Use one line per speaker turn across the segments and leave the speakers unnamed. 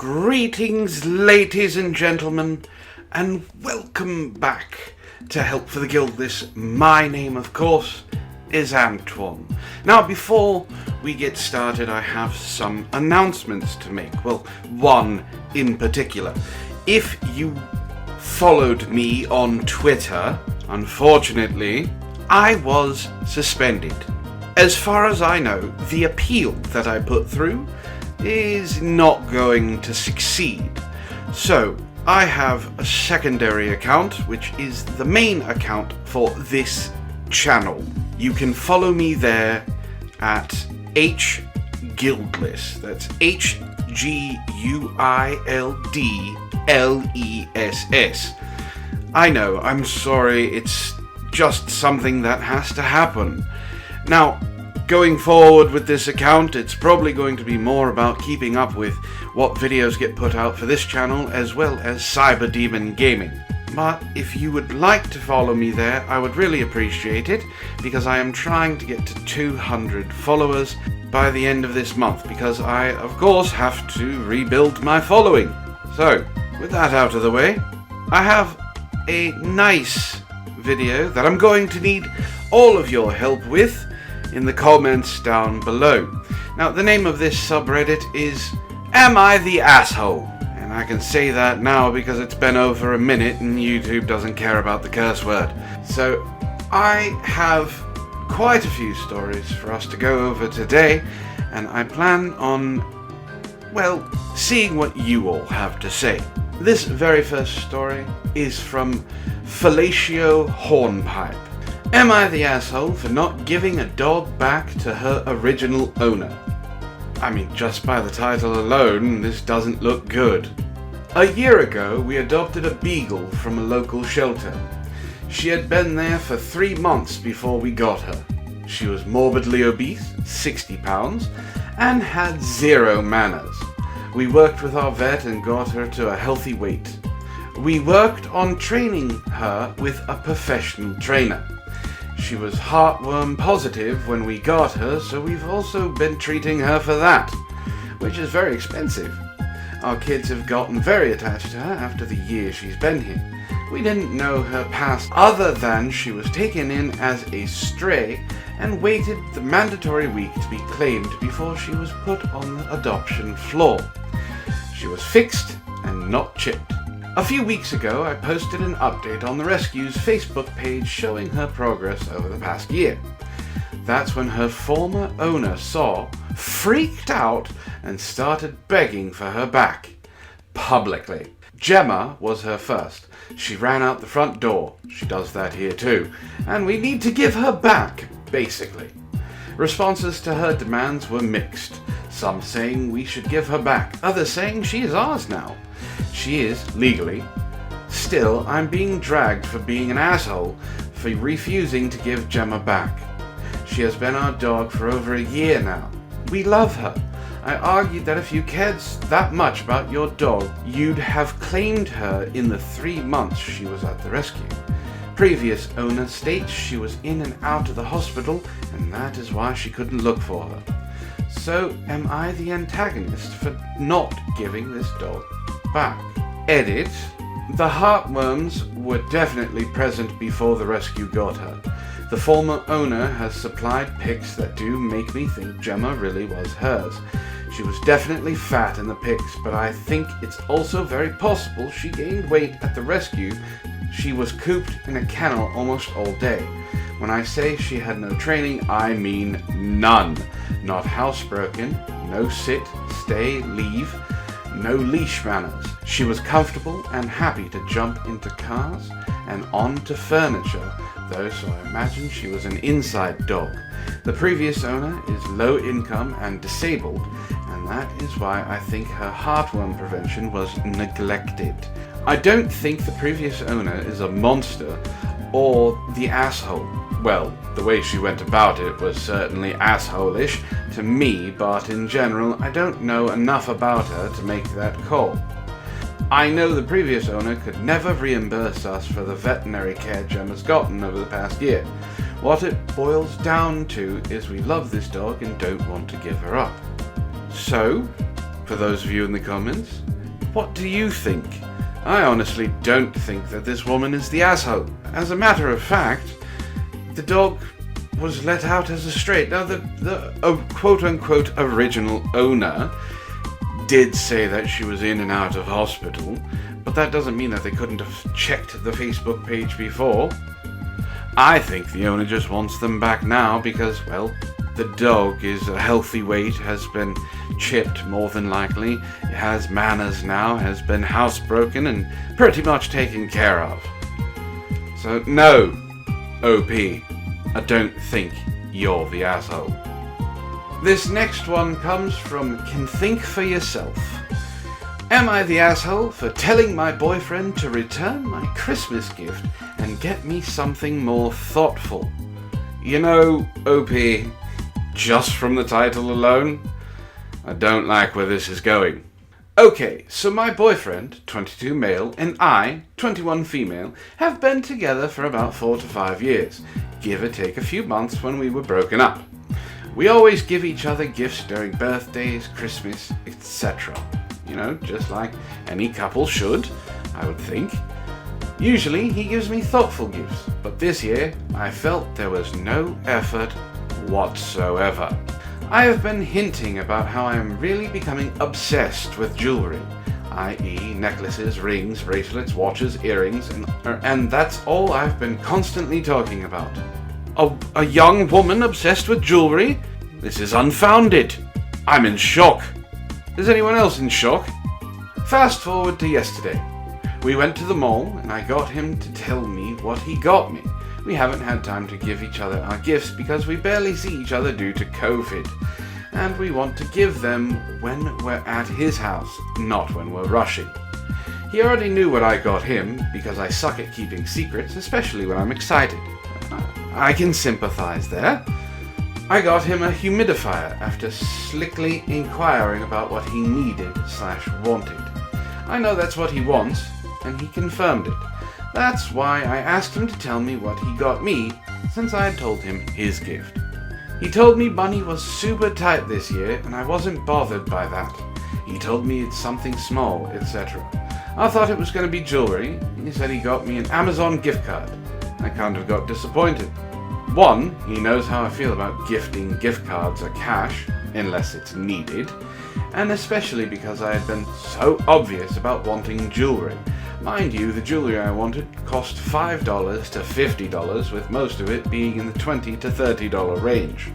Greetings, ladies and gentlemen, and welcome back to Help for the Guild. My name, of course, is Antoine. Now, before we get started, I have some announcements to make. Well, one in particular. If you followed me on Twitter, unfortunately, I was suspended. As far as I know, the appeal that I put through is not going to succeed. So, I have a secondary account, which is the main account for this channel. You can follow me there at HGuildless. That's HGUILDLESS. I know, I'm sorry, it's just something that has to happen. Now, going forward with this account, it's probably going to be more about keeping up with what videos get put out for this channel, as well as Cyber Demon Gaming. But if you would like to follow me there, I would really appreciate it, because I am trying to get to 200 followers by the end of this month, because I, of course, have to rebuild my following. So, with that out of the way, I have a nice video that I'm going to need all of your help with in the comments down below. Now, the name of this subreddit is Am I the Asshole? And I can say that now because it's been over a minute and YouTube doesn't care about the curse word. So I have quite a few stories for us to go over today, and I plan on, well, seeing what you all have to say. This very first story is from Fellatio Hornpipe. Am I the asshole for not giving a dog back to her original owner? I mean, just by the title alone, this doesn't look good. A year ago, we adopted a beagle from a local shelter. She had been there for 3 months before we got her. She was morbidly obese, 60 pounds, and had 0 manners. We worked with our vet and got her to a healthy weight. We worked on training her with a professional trainer. She was heartworm positive when we got her, so we've also been treating her for that, which is very expensive. Our kids have gotten very attached to her after the year she's been here. We didn't know her past other than she was taken in as a stray and waited the mandatory week to be claimed before she was put on the adoption floor. She was fixed and not chipped. A few weeks ago, I posted an update on the rescue's Facebook page showing her progress over the past year. That's when her former owner saw, freaked out, and started begging for her back. Publicly. Gemma was her first. She ran out the front door. She does that here too. And we need to give her back, basically. Responses to her demands were mixed. Some saying we should give her back, others saying she is ours now. She is, legally. Still, I'm being dragged for being an asshole for refusing to give Gemma back. She has been our dog for over a year now. We love her. I argued that if you cared that much about your dog, you'd have claimed her in the 3 months she was at the rescue. Previous owner states she was in and out of the hospital, and that is why she couldn't look for her. So, am I the antagonist for not giving this dog back? Edit. The heartworms were definitely present before the rescue got her. The former owner has supplied pics that do make me think Gemma really was hers. She was definitely fat in the pics, but I think it's also very possible she gained weight at the rescue. She was cooped in a kennel almost all day. When I say she had no training, I mean none. Not housebroken, no sit, stay, leave, no leash manners. She was comfortable and happy to jump into cars and onto furniture, though, so I imagine she was an inside dog. The previous owner is low income and disabled, and that is why I think her heartworm prevention was neglected. I don't think the previous owner is a monster or the asshole. Well, the way she went about it was certainly asshole-ish to me, but in general, I don't know enough about her to make that call. I know the previous owner could never reimburse us for the veterinary care Gemma's gotten over the past year. What it boils down to is we love this dog and don't want to give her up. So, for those of you in the comments, What do you think? I honestly don't think that this woman is the asshole. As a matter of fact, the dog was let out as a stray. Now, the quote-unquote original owner did say that she was in and out of hospital, but that doesn't mean that they couldn't have checked the Facebook page before. I think the owner just wants them back now because, well, the dog is a healthy weight, has been chipped more than likely, it has manners now, has been housebroken and pretty much taken care of. So no, OP, I don't think you're the asshole. This next one comes from Can Think For Yourself. Am I the asshole for telling my boyfriend to return my Christmas gift and get me something more thoughtful? You know, OP, just from the title alone, I don't like where this is going. Okay, so my boyfriend, 22 male, and I, 21 female, have been together for about 4 to 5 years, give or take a few months when we were broken up. We always give each other gifts during birthdays, Christmas, etc. You know, just like any couple should, I would think. Usually he gives me thoughtful gifts, but this year I felt there was no effort whatsoever. I have been hinting about how I am really becoming obsessed with jewelry, i.e. necklaces, rings, bracelets, watches, earrings, and that's all I've been constantly talking about. A young woman obsessed with jewelry? This is unfounded. I'm in shock. Is anyone else in shock? Fast forward to yesterday. We went to the mall and I got him to tell me what he got me. We haven't had time to give each other our gifts because we barely see each other due to COVID. And we want to give them when we're at his house, not when we're rushing. He already knew what I got him because I suck at keeping secrets, especially when I'm excited. I can sympathize there. I got him a humidifier after slickly inquiring about what he needed/wanted. I know that's what he wants, and he confirmed it. That's why I asked him to tell me what he got me, since I had told him his gift. He told me money was super tight this year, and I wasn't bothered by that. He told me it's something small, etc. I thought it was going to be jewelry. He said he got me an Amazon gift card. I kind of got disappointed. One, he knows how I feel about gifting gift cards or cash, unless it's needed, and especially because I had been so obvious about wanting jewelry. Mind you, the jewelry I wanted cost $5 to $50, with most of it being in the $20 to $30 range.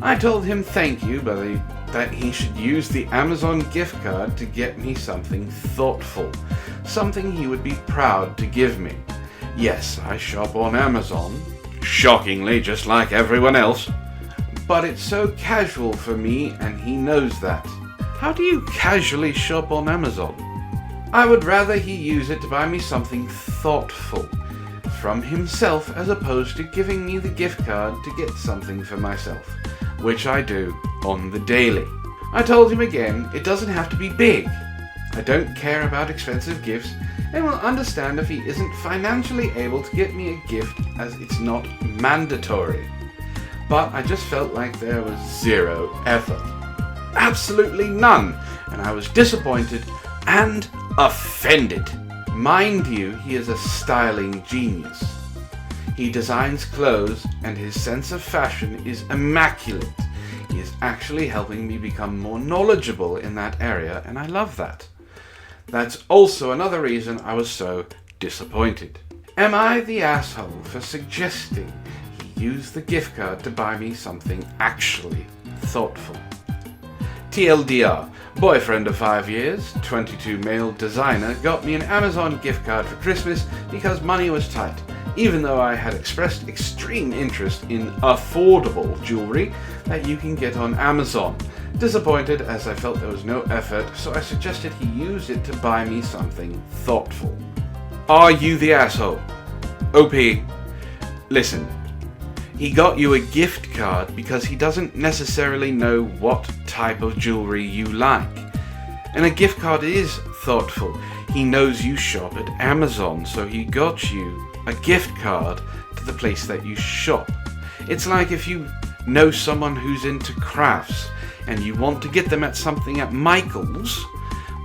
I told him thank you, but that he should use the Amazon gift card to get me something thoughtful, something he would be proud to give me. Yes, I shop on Amazon, shockingly just like everyone else, but it's so casual for me and he knows that. How do you casually shop on Amazon? I would rather he use it to buy me something thoughtful from himself as opposed to giving me the gift card to get something for myself, which I do on the daily. I told him again, it doesn't have to be big. I don't care about expensive gifts and will understand if he isn't financially able to get me a gift as it's not mandatory. But I just felt like there was zero effort. Absolutely none, and I was disappointed and offended. Mind you, he is a styling genius. He designs clothes and his sense of fashion is immaculate. He is actually helping me become more knowledgeable in that area, and I love that. That's also another reason I was so disappointed. Am I the asshole for suggesting he use the gift card to buy me something actually thoughtful? TLDR, boyfriend of 5 years, 22 male designer, got me an Amazon gift card for Christmas because money was tight, even though I had expressed extreme interest in affordable jewelry that you can get on Amazon. Disappointed as I felt there was no effort, so I suggested he use it to buy me something thoughtful. Are you the asshole? OP, listen. He got you a gift card because he doesn't necessarily know what type of jewelry you like. And a gift card is thoughtful. He knows you shop at Amazon, so he got you a gift card to the place that you shop. It's like if you know someone who's into crafts and you want to get them at something at Michael's,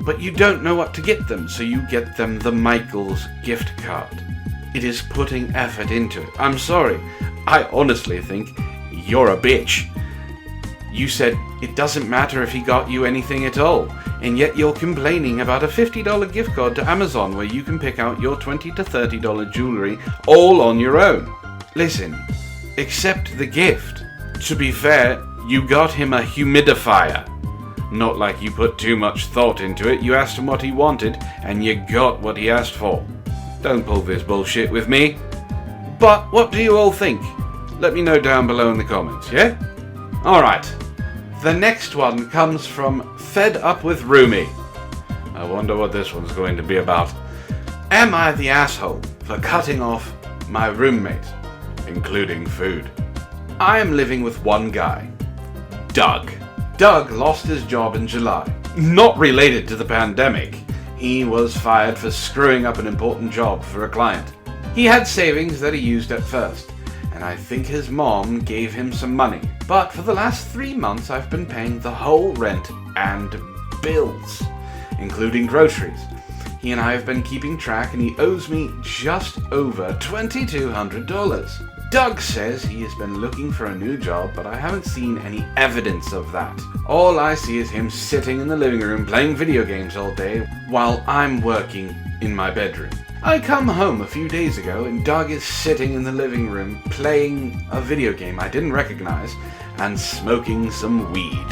but you don't know what to get them, so you get them the Michaels gift card. It is putting effort into it. I'm sorry. I honestly think you're a bitch. You said it doesn't matter if he got you anything at all, and yet you're complaining about a $50 gift card to Amazon where you can pick out your $20 to $30 jewelry all on your own. Listen, accept the gift. To be fair, you got him a humidifier. Not like you put too much thought into it. You asked him what he wanted, and you got what he asked for. Don't pull this bullshit with me. But what do you all think? Let me know down below in the comments, yeah? Alright. The next one comes from Fed Up with Roomie. I wonder what this one's going to be about. Am I the asshole for cutting off my roommate, including food? I am living with one guy, Doug. Doug lost his job in July. Not related to the pandemic. He was fired for screwing up an important job for a client. He had savings that he used at first, and I think his mom gave him some money. But for the last 3 months I've been paying the whole rent and bills, including groceries. He and I have been keeping track, and he owes me just over $2,200. Doug says he has been looking for a new job, but I haven't seen any evidence of that. All I see is him sitting in the living room playing video games all day while I'm working in my bedroom. I come home a few days ago and Doug is sitting in the living room playing a video game I didn't recognize and smoking some weed.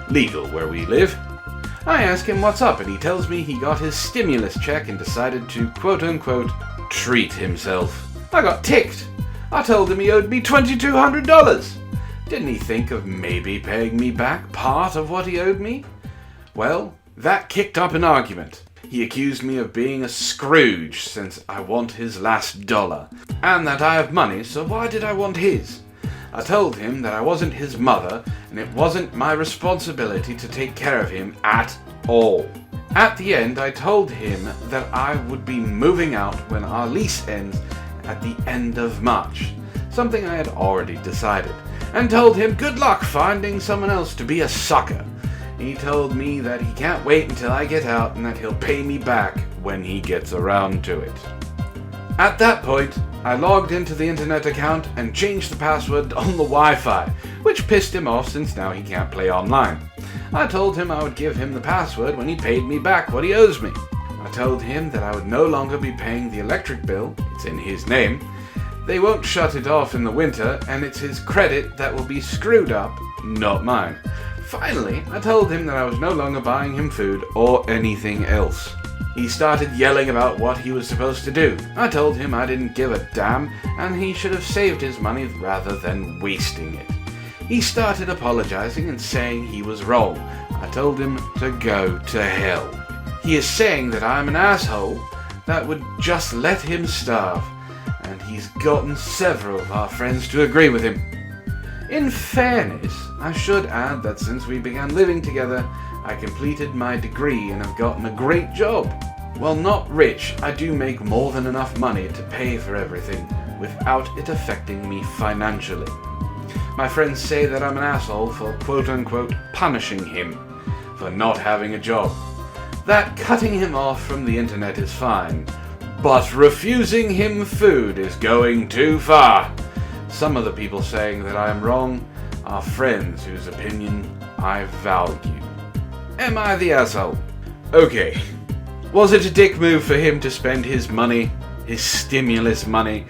Legal where we live. I ask him what's up, and he tells me he got his stimulus check and decided to quote-unquote treat himself. I got ticked. I told him he owed me $2,200. Didn't he think of maybe paying me back part of what he owed me? Well, that kicked up an argument. He accused me of being a Scrooge since I want his last dollar, and that I have money, so why did I want his? I told him that I wasn't his mother, and it wasn't my responsibility to take care of him at all. At the end, I told him that I would be moving out when our lease ends at the end of March, something I had already decided, and told him good luck finding someone else to be a sucker. He told me that he can't wait until I get out and that he'll pay me back when he gets around to it. At that point, I logged into the internet account and changed the password on the Wi-Fi, which pissed him off since now he can't play online. I told him I would give him the password when he paid me back what he owes me. I told him that I would no longer be paying the electric bill, it's in his name. They won't shut it off in the winter, and it's his credit that will be screwed up, not mine. Finally, I told him that I was no longer buying him food or anything else. He started yelling about what he was supposed to do. I told him I didn't give a damn, and he should have saved his money rather than wasting it. He started apologizing and saying he was wrong. I told him to go to hell. He is saying that I'm an asshole that would just let him starve, and he's gotten several of our friends to agree with him. In fairness, I should add that since we began living together, I completed my degree and have gotten a great job. While not rich, I do make more than enough money to pay for everything without it affecting me financially. My friends say that I'm an asshole for quote-unquote punishing him for not having a job. That cutting him off from the internet is fine, but refusing him food is going too far. Some of the people saying that I am wrong are friends whose opinion I value. Am I the asshole? Okay. Was it a dick move for him to spend his money, his stimulus money,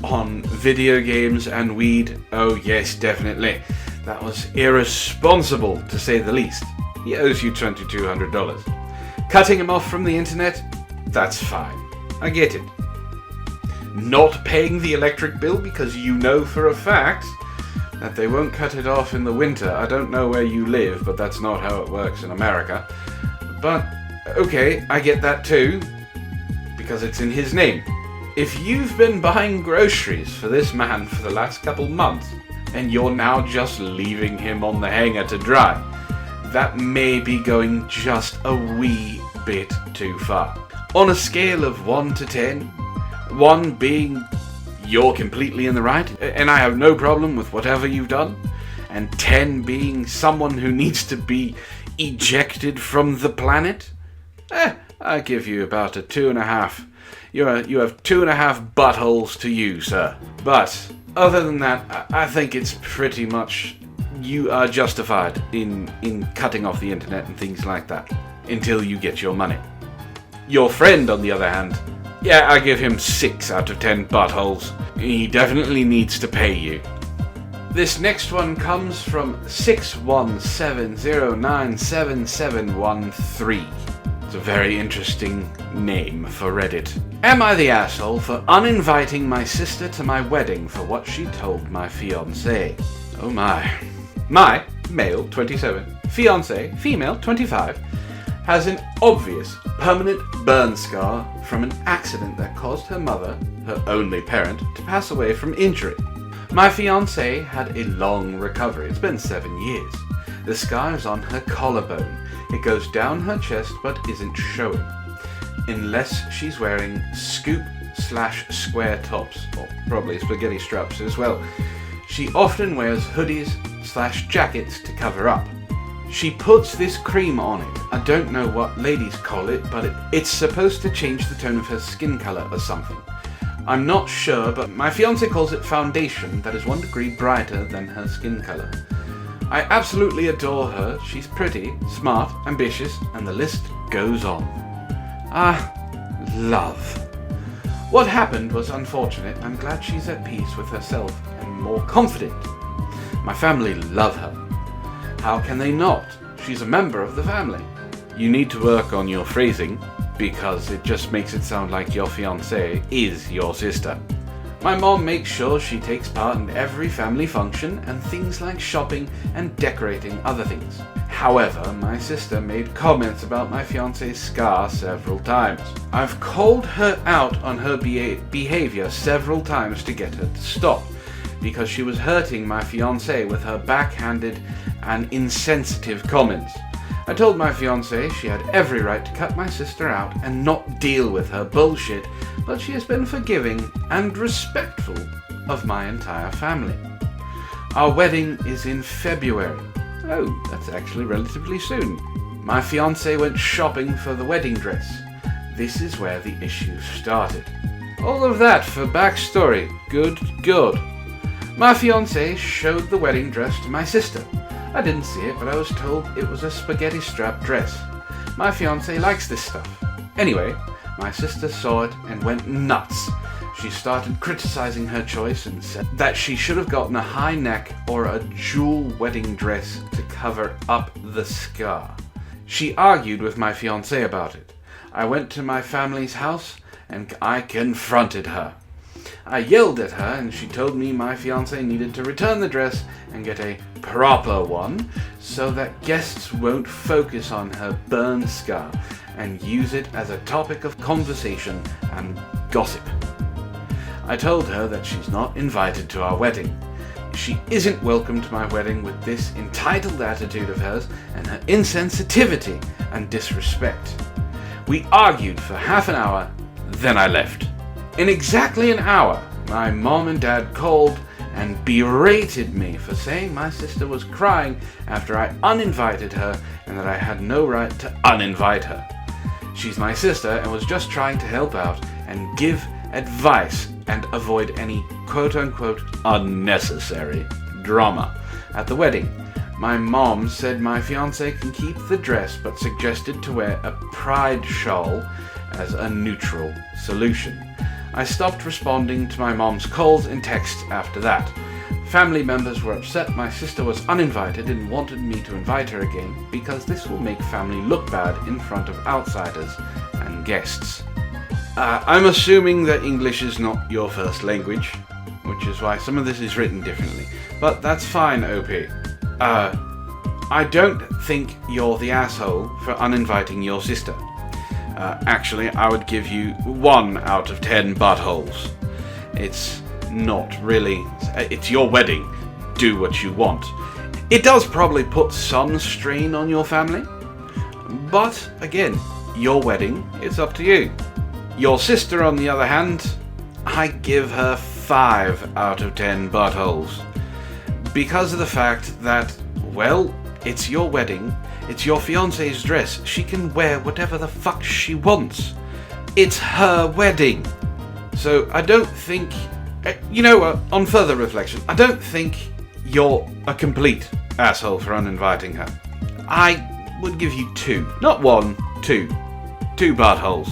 on video games and weed? Oh yes, definitely. That was irresponsible, to say the least. He owes you $2,200. Cutting him off from the internet? That's fine. I get it. Not paying the electric bill because you know for a fact that they won't cut it off in the winter. I don't know where you live, but that's not how it works in America. But, okay, I get that too, because it's in his name. If you've been buying groceries for this man for the last couple months, and you're now just leaving him on the hanger to dry, that may be going just a wee bit too far. On a scale of 1 to 10, 1 being you're completely in the right, and I have no problem with whatever you've done, and 10 being someone who needs to be ejected from the planet, I give you about a 2.5. You have 2.5 buttholes to you, sir. But other than that, I think it's pretty much you are justified in cutting off the internet and things like that until you get your money. Your friend, on the other hand, yeah, I give him 6 out of 10 buttholes. He definitely needs to pay you. This next one comes from 617097713. It's a very interesting name for Reddit. Am I the asshole for uninviting my sister to my wedding for what she told my fiancé? Oh my. My, male, 27, fiancé, female, 25, has an obvious, permanent burn scar from an accident that caused her mother, her only parent, to pass away from injury. My fiancé had a long recovery. It's been 7 years. The scar is on her collarbone. It goes down her chest but isn't showing. Unless she's wearing scoop/square tops, or probably spaghetti straps as well. She often wears hoodies/jackets to cover up. She puts this cream on it. I don't know what ladies call it, but it's supposed to change the tone of her skin color or something. I'm not sure, but my fiancé calls it foundation that is 1 degree brighter than her skin color. I absolutely adore her. She's pretty, smart, ambitious, and the list goes on. Love. What happened was unfortunate. I'm glad she's at peace with herself and more confident. My family love her. How can they not? She's a member of the family. You need to work on your phrasing, because it just makes it sound like your fiancé is your sister. My mom makes sure she takes part in every family function and things like shopping and decorating other things. However, my sister made comments about my fiancé's scar several times. I've called her out on her behavior several times to get her to stop, because she was hurting my fiancé with her backhanded and insensitive comments. I told my fiancé she had every right to cut my sister out and not deal with her bullshit, but she has been forgiving and respectful of my entire family. Our wedding is in February. Oh, that's actually relatively soon. My fiancé went shopping for the wedding dress. This is where the issue started. All of that for backstory. Good. My fiancé showed the wedding dress to my sister. I didn't see it, but I was told it was a spaghetti strap dress. My fiancé likes this stuff. Anyway, my sister saw it and went nuts. She started criticizing her choice and said that she should have gotten a high neck or a jewel wedding dress to cover up the scar. She argued with my fiancé about it. I went to my family's house and I confronted her. I yelled at her and she told me my fiancé needed to return the dress and get a proper one so that guests won't focus on her burn scar and use it as a topic of conversation and gossip. I told her that she's not invited to our wedding. She isn't welcome to my wedding with this entitled attitude of hers and her insensitivity and disrespect. We argued for half an hour, then I left. In exactly an hour, my mom and dad called and berated me for saying my sister was crying after I uninvited her and that I had no right to uninvite her. She's my sister and was just trying to help out and give advice and avoid any quote-unquote unnecessary drama at the wedding. My mom said my fiancé can keep the dress but suggested to wear a pride shawl as a neutral solution. I stopped responding to my mom's calls and texts after that. Family members were upset my sister was uninvited and wanted me to invite her again because this will make family look bad in front of outsiders and guests. I'm assuming that English is not your first language, which is why some of this is written differently. But that's fine, OP. I don't think you're the asshole for uninviting your sister. Actually, I would give you 1 out of 10 buttholes. It's not really... It's your wedding. Do what you want. It does probably put some strain on your family. But, again, your wedding, it's up to you. Your sister, on the other hand, I give her 5 out of 10 buttholes. Because of the fact that, well, it's your wedding, It's your fiance's dress. She can wear whatever the fuck she wants. It's her wedding. So I don't think, on further reflection, I don't think you're a complete asshole for uninviting her. I would give you 2. Not 1, 2. 2 buttholes.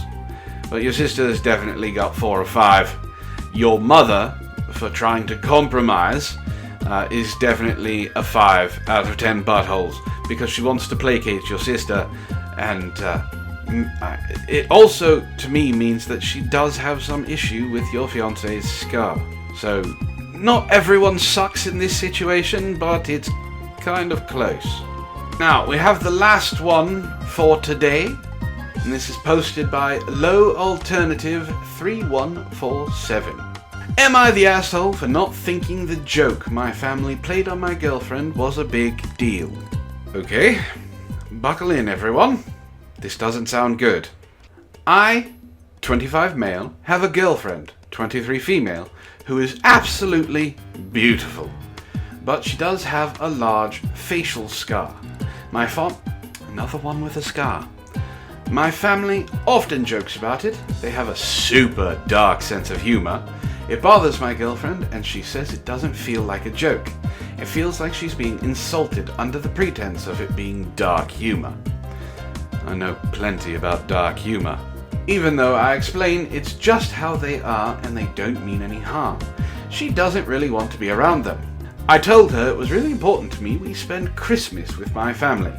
But your sister's definitely got 4 or 5. Your mother, for trying to compromise, is definitely a 5 out of 10 buttholes, because she wants to placate your sister, and it also, to me, means that she does have some issue with your fiance's scar. So, not everyone sucks in this situation, but it's kind of close. Now, we have the last one for today, and this is posted by Low Alternative 3147. Am I the asshole for not thinking the joke my family played on my girlfriend was a big deal? Okay, buckle in everyone. This doesn't sound good. I, 25 male, have a girlfriend, 23 female, who is absolutely beautiful. But she does have a large facial scar. Another one with a scar. My family often jokes about it. They have a super dark sense of humor. It bothers my girlfriend, and she says it doesn't feel like a joke. It feels like she's being insulted under the pretense of it being dark humor. I know plenty about dark humor. Even though I explain it's just how they are and they don't mean any harm. She doesn't really want to be around them. I told her it was really important to me we spend Christmas with my family.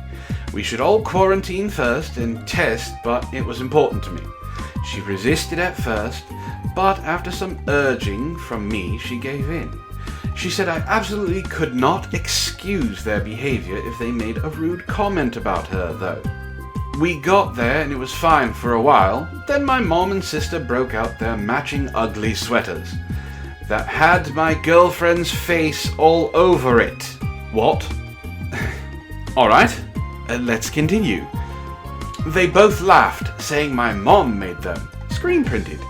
We should all quarantine first and test, but it was important to me. She resisted at first, but after some urging from me, she gave in. She said I absolutely could not excuse their behavior if they made a rude comment about her, though. We got there and it was fine for a while. Then my mom and sister broke out their matching ugly sweaters that had my girlfriend's face all over it. What? Alright, let's continue. They both laughed, saying my mom made them, screen printed,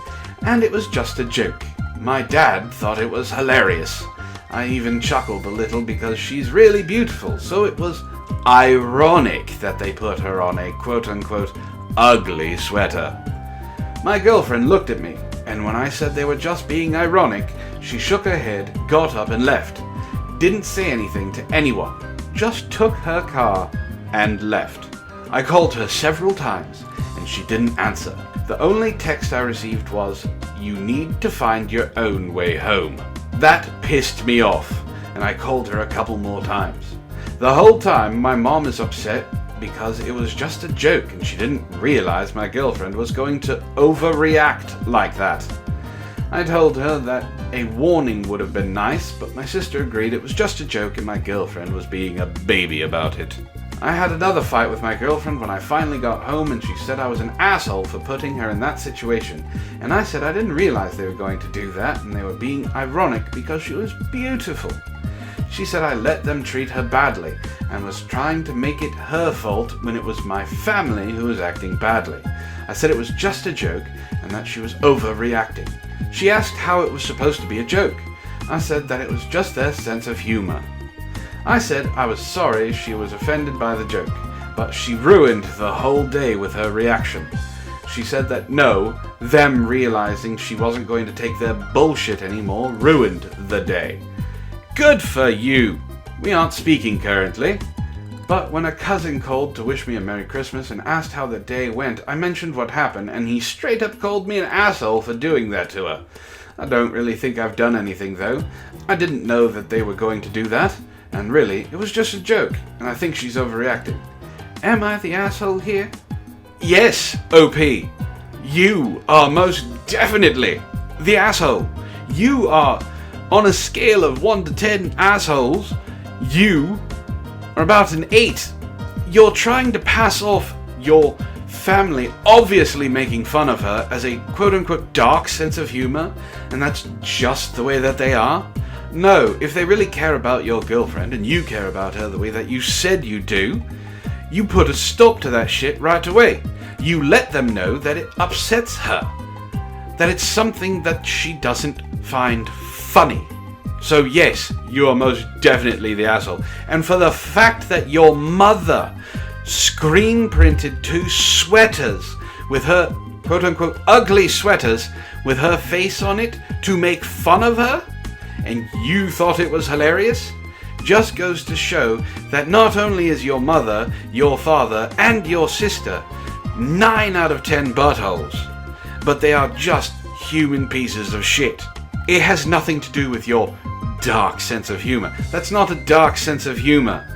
and it was just a joke. My dad thought it was hilarious. I even chuckled a little because she's really beautiful, so it was ironic that they put her on a quote-unquote ugly sweater. My girlfriend looked at me, and when I said they were just being ironic, she shook her head, got up and left. Didn't say anything to anyone, just took her car and left. I called her several times, and she didn't answer. The only text I received was, "You need to find your own way home." That pissed me off, and I called her a couple more times. The whole time, my mom is upset because it was just a joke and she didn't realize my girlfriend was going to overreact like that. I told her that a warning would have been nice, but my sister agreed it was just a joke and my girlfriend was being a baby about it. I had another fight with my girlfriend when I finally got home, and she said I was an asshole for putting her in that situation, and I said I didn't realize they were going to do that and they were being ironic because she was beautiful. She said I let them treat her badly and was trying to make it her fault when it was my family who was acting badly. I said it was just a joke and that she was overreacting. She asked how it was supposed to be a joke. I said that it was just their sense of humor. I said I was sorry she was offended by the joke, but she ruined the whole day with her reaction. She said that no, them realizing she wasn't going to take their bullshit anymore ruined the day. Good for you! We aren't speaking currently. But when a cousin called to wish me a Merry Christmas and asked how the day went, I mentioned what happened and he straight up called me an asshole for doing that to her. I don't really think I've done anything though. I didn't know that they were going to do that, and really, it was just a joke, and I think she's overreacting. Am I the asshole here? Yes, OP. You are most definitely the asshole. You are, on a scale of 1 to 10 assholes, you are about an 8. You're trying to pass off your family obviously making fun of her as a quote-unquote dark sense of humor, and that's just the way that they are. No, if they really care about your girlfriend and you care about her the way that you said you do, you put a stop to that shit right away. You let them know that it upsets her, that it's something that she doesn't find funny. So yes, you are most definitely the asshole. And for the fact that your mother screen printed 2 sweaters with her quote-unquote ugly sweaters with her face on it to make fun of her, and you thought it was hilarious? Just goes to show that not only is your mother, your father, and your sister 9 out of 10 buttholes, but they are just human pieces of shit. It has nothing to do with your dark sense of humor. That's not a dark sense of humor.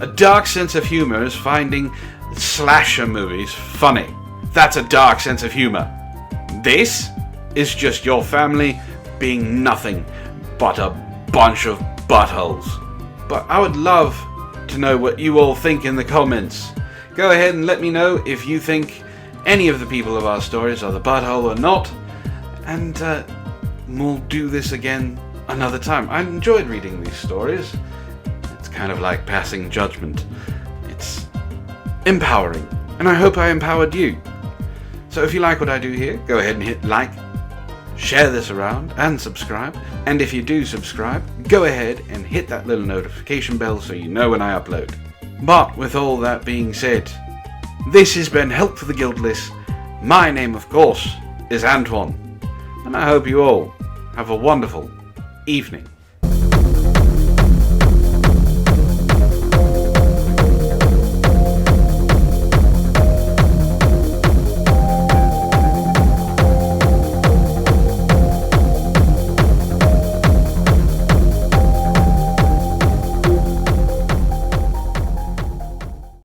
A dark sense of humor is finding slasher movies funny. That's a dark sense of humor. This is just your family being nothing but a bunch of buttholes. But I would love to know what you all think in the comments. Go ahead and let me know if you think any of the people of our stories are the butthole or not. And we'll do this again another time. I enjoyed reading these stories. It's kind of like passing judgment. It's empowering. And I hope I empowered you. So if you like what I do here, go ahead and hit like, share this around, and subscribe. And if you do subscribe, go ahead and hit that little notification bell so you know when I upload. But with all that being said, this has been Help for the Guiltless. My name, of course, is Antoine. And I hope you all have a wonderful evening.